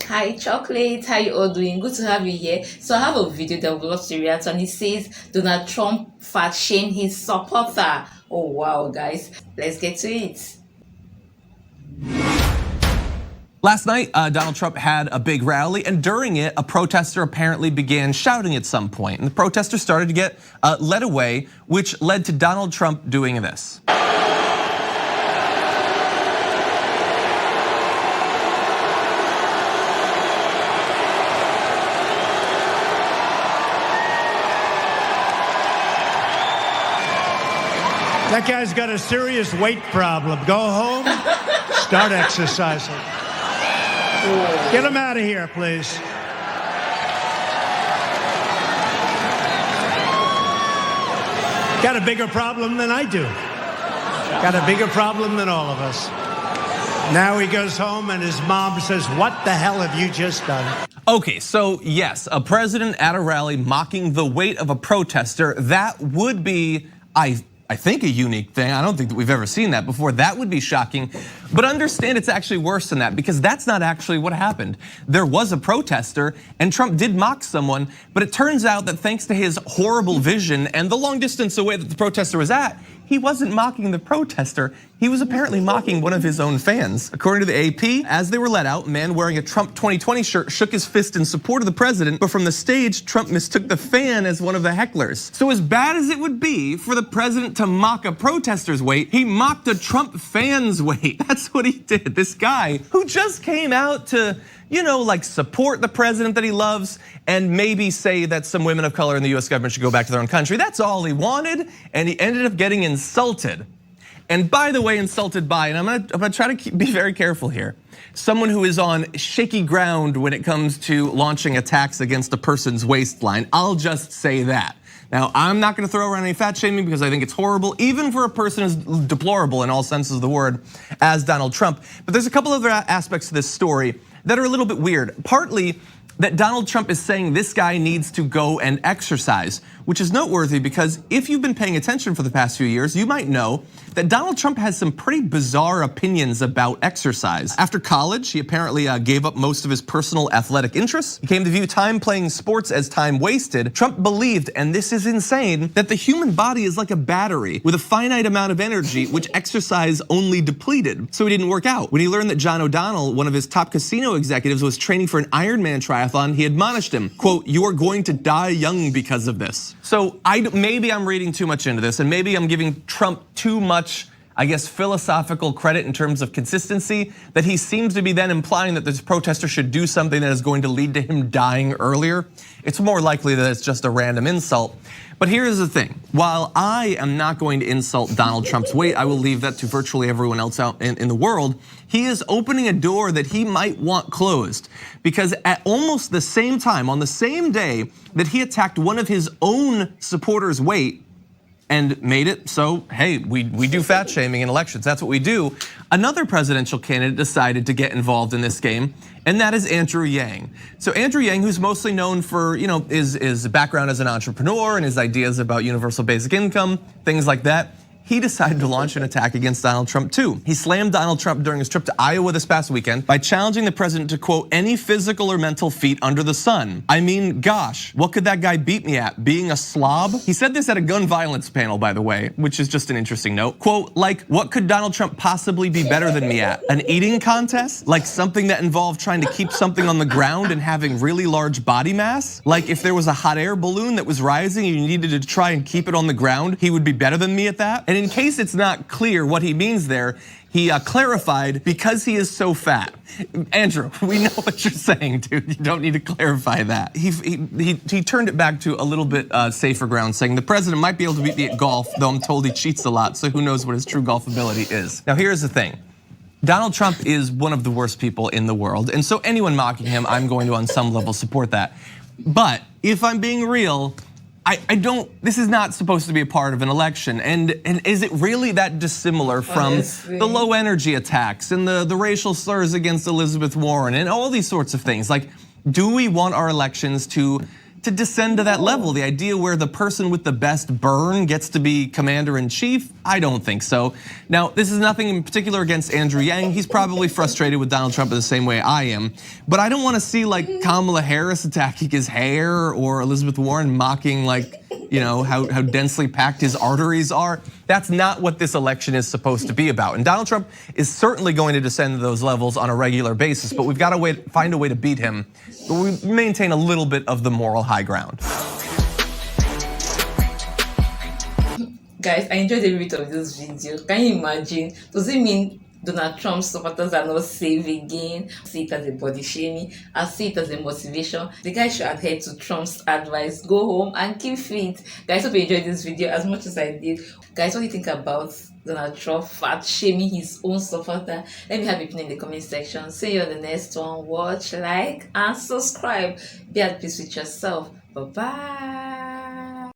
Hi Chocolate, how you all doing? Good to have you here. So I have a video that I would love to react to, and it says Donald Trump fat shame his supporter. Oh wow, guys, let's get to it. Last night, Donald Trump had a big rally, and during it, a protester apparently began shouting at some point, and the protester started to get led away, which led to Donald Trump doing this. That guy's got a serious weight problem. Go home, start exercising. Get him out of here, please. Got a bigger problem than I do. Got a bigger problem than all of us. Now he goes home and his mom says, "What the hell have you just done?" Okay, so yes, a president at a rally mocking the weight of a protester, that would be, I think, a unique thing. I don't think that we've ever seen that before. That would be shocking. But understand it's actually worse than that, because that's not actually what happened. There was a protester and Trump did mock someone, but it turns out that thanks to his horrible vision and the long distance away that the protester was at, he wasn't mocking the protester. He was apparently mocking one of his own fans. According to the AP, as they were let out, a man wearing a Trump 2020 shirt shook his fist in support of the president, but from the stage, Trump mistook the fan as one of the hecklers. So as bad as it would be for the president to mock a protester's weight, he mocked a Trump fan's weight. That's what he did. This guy who just came out to, like support the president that he loves and maybe say that some women of color in the US government should go back to their own country. That's all he wanted, and he ended up getting insulted. And by the way, insulted by, and I'm gonna try to be very careful here, someone who is on shaky ground when it comes to launching attacks against a person's waistline. I'll just say that. Now, I'm not gonna throw around any fat shaming because I think it's horrible, even for a person as deplorable in all senses of the word as Donald Trump. But there's a couple other aspects to this story that are a little bit weird. Partly that Donald Trump is saying this guy needs to go and exercise, which is noteworthy because if you've been paying attention for the past few years, you might know that Donald Trump has some pretty bizarre opinions about exercise. After college, he apparently gave up most of his personal athletic interests. He came to view time playing sports as time wasted. Trump believed, and this is insane, that the human body is like a battery with a finite amount of energy, which exercise only depleted. So he didn't work out. When he learned that John O'Donnell, one of his top casino executives, was training for an Ironman triathlon, he admonished him, quote, "You are going to die young because of this." So maybe I'm reading too much into this, and maybe I'm giving Trump too much, I guess, philosophical credit in terms of consistency, that he seems to be then implying that this protester should do something that is going to lead to him dying earlier. It's more likely that it's just a random insult. But here's the thing, while I am not going to insult Donald Trump's weight, I will leave that to virtually everyone else out in the world. He is opening a door that he might want closed, because at almost the same time, on the same day that he attacked one of his own supporters' weight, and made it so, hey, we do fat shaming in elections, that's what we do. Another presidential candidate decided to get involved in this game, and that is Andrew Yang. So Andrew Yang, who's mostly known for his background as an entrepreneur and his ideas about universal basic income, things like that, he decided to launch an attack against Donald Trump too. He slammed Donald Trump during his trip to Iowa this past weekend by challenging the president to, quote, "any physical or mental feat under the sun." I mean, gosh, what could that guy beat me at? Being a slob? He said this at a gun violence panel, by the way, which is just an interesting note. Quote, like, what could Donald Trump possibly be better than me at? An eating contest? Like something that involved trying to keep something on the ground and having really large body mass? Like if there was a hot air balloon that was rising and you needed to try and keep it on the ground, he would be better than me at that? And in case it's not clear what he means there, he clarified, because he is so fat. Andrew, we know what you're saying, dude. You don't need to clarify that. He turned it back to a little bit safer ground, saying the president might be able to beat me at golf, though I'm told he cheats a lot, so who knows what his true golf ability is. Now here's the thing. Donald Trump is one of the worst people in the world, and so anyone mocking him, I'm going to on some level support that. But if I'm being real, this is not supposed to be a part of an election. And is it really that dissimilar from the low energy attacks and the racial slurs against Elizabeth Warren and all these sorts of things? Like, do we want our elections to to descend to that level. The idea where the person with the best burn gets to be commander-in-chief, I don't think so. Now, this is nothing in particular against Andrew Yang. He's probably frustrated with Donald Trump in the same way I am. But I don't want to see like Kamala Harris attacking his hair or Elizabeth Warren mocking like, how densely packed his arteries are. That's not what this election is supposed to be about. And Donald Trump is certainly going to descend to those levels on a regular basis, but we've got to find a way to beat him. But we maintain a little bit of the moral high ground. Guys, I enjoyed every bit of this video. Can you imagine? Does it mean Donald Trump's supporters are not safe again? I see it as a body shaming. I see it as a motivation. The guy should adhere to Trump's advice. Go home and keep fit. Guys, hope you enjoyed this video as much as I did. Guys, what do you think about Donald Trump fat shaming his own supporter? Let me have your opinion in the comment section. See you on the next one. Watch, like, and subscribe. Be at peace with yourself. Bye-bye.